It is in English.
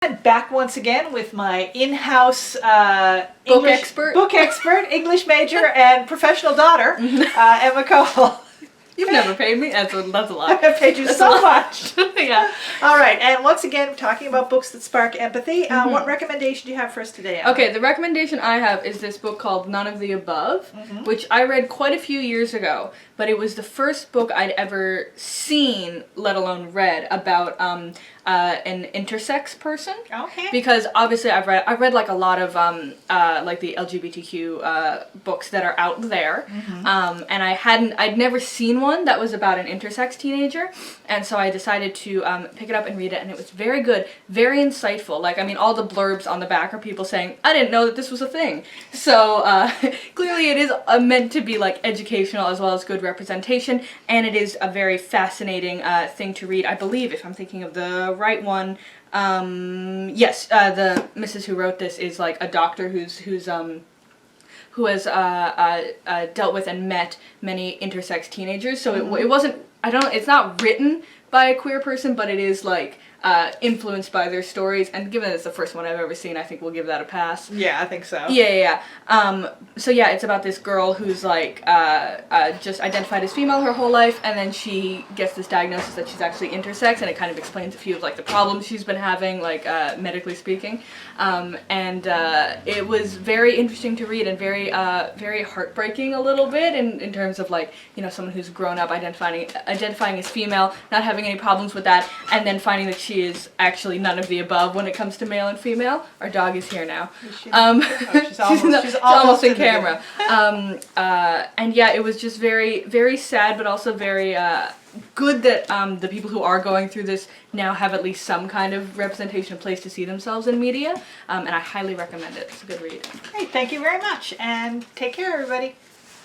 Back once again with my in-house book expert, English major, and professional daughter, Emma Cole. You've never paid me? That's a lot. I've paid you so much. Yeah. All right, and once again, talking about books that spark empathy, what recommendation do you have for us today, Emma? Okay, the recommendation I have is this book called None of the Above, which I read quite a few years ago, but it was the first book I'd ever seen, let alone read, about an intersex person. Okay. Because obviously I've read like a lot of like the LGBTQ books that are out there, and I'd never seen one that was about an intersex teenager, and so I decided to pick it up and read it, and it was very good, very insightful. Like, I mean, all the blurbs on the back are people saying, I didn't know that this was a thing. So clearly it is meant to be like educational as well as good representation, and it is a very fascinating thing to read. I believe, if I'm thinking of the right one, yes, the Mrs. who wrote this is like a doctor who has dealt with and met many intersex teenagers. So it wasn't, it's not written by a queer person, but it is like influenced by their stories. And given that it's the first one I've ever seen, I think we'll give that a pass. Yeah, I think so. Yeah. So yeah, it's about this girl who's like just identified as female her whole life, and then she gets this diagnosis that she's actually intersex, and it kind of explains a few of like the problems she's been having, like medically speaking. And it was very interesting to read and very very heartbreaking a little bit in terms of like, you know, someone who's grown up identifying as female, not having any problems with that, and then finding that she is actually none of the above when it comes to male and female. Our dog is here now. She's almost in camera. And yeah, it was just very, very sad, but also very good that the people who are going through this now have at least some kind of representation, a place to see themselves in media. And I highly recommend it. It's a good read. Great, thank you very much, and take care, everybody.